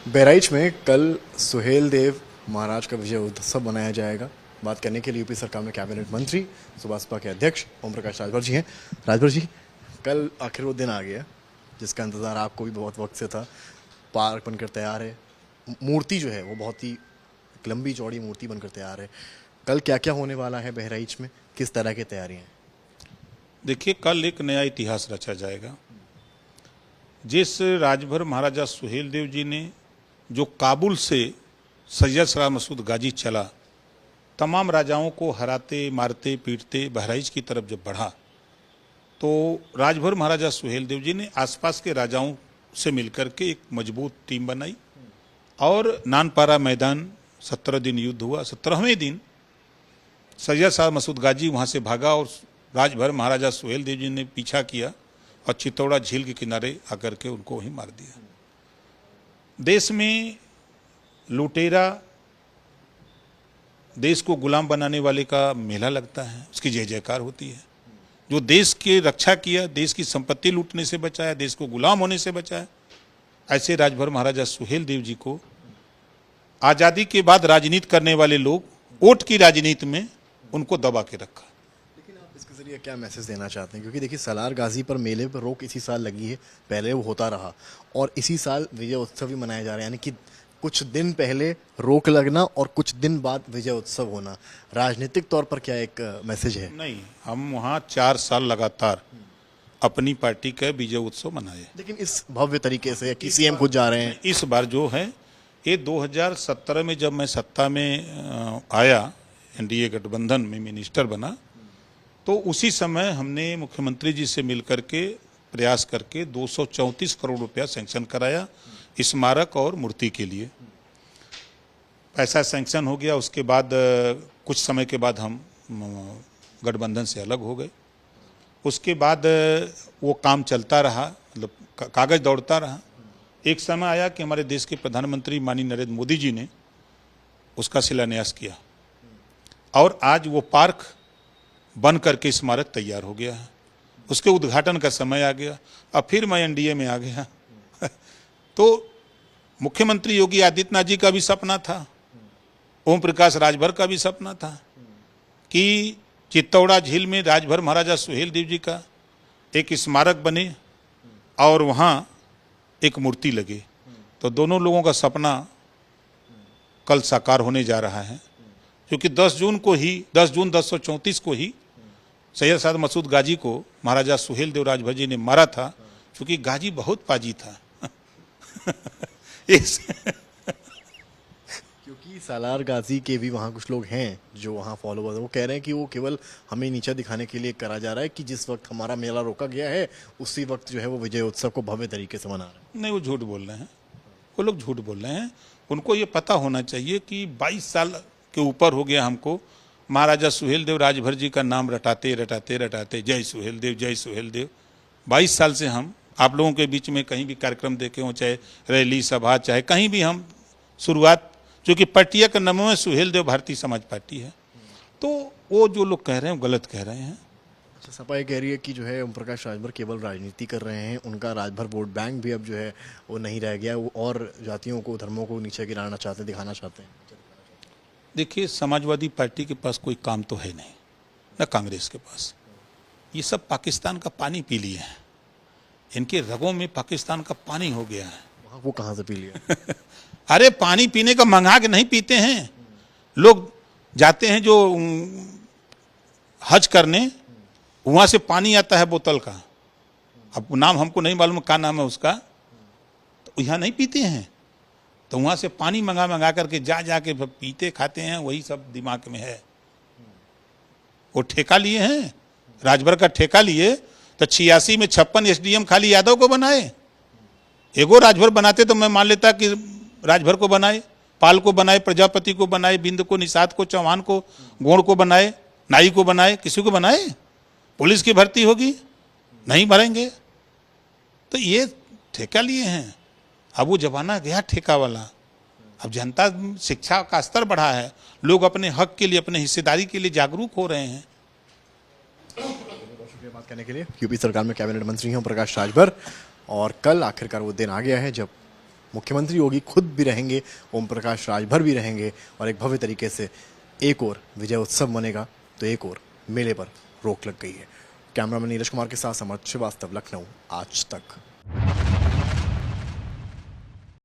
बहराइच में कल सुहेल देव महाराज का विजय उत्सव मनाया जाएगा। बात करने के लिए यूपी सरकार में कैबिनेट मंत्री सुबसपा के अध्यक्ष ओम प्रकाश राजभर जी हैं। राजभर जी, कल आखिर वो दिन आ गया जिसका इंतज़ार आपको भी बहुत वक्त से था। पार्क बनकर तैयार है, मूर्ति जो है वो बहुत ही लंबी चौड़ी मूर्ति बनकर तैयार है। कल क्या क्या होने वाला है बहराइच में, किस तरह की तैयारियाँ हैं? देखिए, कल एक नया इतिहास रचा जाएगा। जिस राजभर महाराजा सुहेल देव जी ने जो काबुल से सैयद सलार मसूद गाजी चला, तमाम राजाओं को हराते मारते पीटते बहराइच की तरफ जब बढ़ा, तो राजभर महाराजा सुहेल देव जी ने आसपास के राजाओं से मिलकर के एक मजबूत टीम बनाई और नानपारा मैदान 17 दिन युद्ध हुआ। 17वें दिन सैयद सलार मसूद गाजी वहाँ से भागा और राजभर महाराजा सुहेल देव जी ने पीछा किया और चित्तौड़ा झील के किनारे आकर के उनको वहीं मार दिया। देश में लुटेरा, देश को गुलाम बनाने वाले का मेला लगता है, उसकी जय जयकार होती है। जो देश की रक्षा किया, देश की संपत्ति लूटने से बचाया, देश को गुलाम होने से बचाया, ऐसे राजभर महाराजा सुहेल देव जी को आज़ादी के बाद राजनीति करने वाले लोग वोट की राजनीति में उनको दबा के रखा। लेकिन आप इसके जरिए क्या मैसेज देना चाहते हैं? क्योंकि देखिए, सालार गाजी पर मेले पर रोक इसी साल लगी है, पहले वो होता रहा और इसी साल विजय उत्सव भी मनाया जा रहा है, यानी कि कुछ दिन पहले रोक लगना और कुछ दिन बाद विजय उत्सव होना, राजनीतिक तौर पर क्या एक मैसेज है? नहीं, हम वहाँ 4 साल लगातार अपनी पार्टी का विजय उत्सव मनाए, लेकिन इस भव्य तरीके से कि सीएम खुद जा रहे हैं। इस बार जो है ये 2017 में जब मैं सत्ता में आया, एनडीए गठबंधन में मिनिस्टर बना, तो उसी समय हमने मुख्यमंत्री जी से मिलकर के प्रयास करके 234 करोड़ रुपया सैंक्शन कराया स्मारक और मूर्ति के लिए। पैसा सैंक्शन हो गया। उसके बाद कुछ समय के बाद हम गठबंधन से अलग हो गए। उसके बाद वो काम चलता रहा, मतलब कागज दौड़ता रहा। एक समय आया कि हमारे देश के प्रधानमंत्री माननीय नरेंद्र मोदी जी ने उसका शिलान्यास किया और आज वो पार्क बन करके स्मारक तैयार हो गया है। उसके उद्घाटन का समय आ गया। अब फिर मैं एनडीए में आ गया। तो मुख्यमंत्री योगी आदित्यनाथ जी का भी सपना था, ओम प्रकाश राजभर का भी सपना था कि चित्तौड़ा झील में राजभर महाराजा सुहेल देव जी का एक स्मारक बने और वहाँ एक मूर्ति लगे। तो दोनों लोगों का सपना कल साकार होने जा रहा है, क्योंकि 10 जून 1034 को ही सैयद सलार मसूद गाजी को महाराजा सुहेल देव राजभर जी ने मारा था, क्योंकि गाजी बहुत पाजी था। क्योंकि सालार गाजी के भी वहाँ कुछ लोग हैं जो वहाँ फॉलोअर्स, वो कह रहे हैं कि वो केवल हमें नीचा दिखाने के लिए करा जा रहा है कि जिस वक्त हमारा मेला रोका गया है उसी वक्त जो है वो विजय उत्सव को भव्य तरीके से मना रहे हैं। नहीं, वो झूठ बोल रहे हैं। वो लोग झूठ बोल रहे हैं। उनको ये पता होना चाहिए कि 22 साल के ऊपर हो गया हमको महाराजा सुहेल देव राजभर जी का नाम रटाते रटाते रटाते, जय सुहेल देव जय सुहेल देव। 22 साल से हम आप लोगों के बीच में कहीं भी कार्यक्रम देखे हों, चाहे रैली सभा, चाहे कहीं भी हम शुरुआत, जो कि पार्टिया का नाम है सुहेल देव भारतीय समाज पार्टी है। तो वो जो लोग कह रहे हैं गलत कह रहे हैं। अच्छा, सपा ये कह रही है कि जो है ओम प्रकाश राजभर केवल राजनीति कर रहे हैं, उनका राजभर वोट बैंक भी अब जो है वो नहीं रह गया, वो और जातियों को, धर्मों को नीचे गिराना चाहते हैं, दिखाना चाहते हैं। देखिए, समाजवादी पार्टी के पास कोई काम तो है नहीं, न कांग्रेस के पास। ये सब पाकिस्तान का पानी पी लिए हैं। इनके रगों में पाकिस्तान का पानी हो गया है। वहाँ वो कहाँ से पी लिया? अरे पानी पीने का मंगा के नहीं पीते हैं लोग। जाते हैं जो हज करने, वहाँ से पानी आता है बोतल का, अब नाम हमको नहीं मालूम क्या नाम है उसका, तो यहाँ नहीं पीते हैं। तो वहाँ से पानी मंगा करके जा के पीते खाते हैं। वही सब दिमाग में है। वो ठेका लिए हैं, राजभर का ठेका लिए, तो 86 में 56 एसडीएम खाली यादव को बनाए। एगो राजभर बनाते तो मैं मान लेता कि राजभर को बनाए, पाल को बनाए, प्रजापति को बनाए, बिंद को, निषाद को, चौहान को, गोड़ को बनाए, नाई को बनाए, किसी को बनाए। पुलिस की भर्ती होगी, नहीं भरेंगे। तो ये ठेका लिए हैं। अब वो जमाना गया ठेका वाला। अब जनता, शिक्षा का स्तर बढ़ा है, लोग अपने हक के लिए, अपने हिस्सेदारी के लिए जागरूक हो रहे हैं। शुक्रिया बात करने के लिए। यूपी सरकार में कैबिनेट मंत्री हैं ओम प्रकाश राजभर, और कल आखिरकार वो दिन आ गया है जब मुख्यमंत्री योगी खुद भी रहेंगे, ओम प्रकाश राजभर भी रहेंगे और एक भव्य तरीके से एक और विजय उत्सव बनेगा तो एक और मेले पर रोक लग गई है। कैमरामैन नीरज कुमार के साथ समर्थ श्रीवास्तव, लखनऊ, आज तक।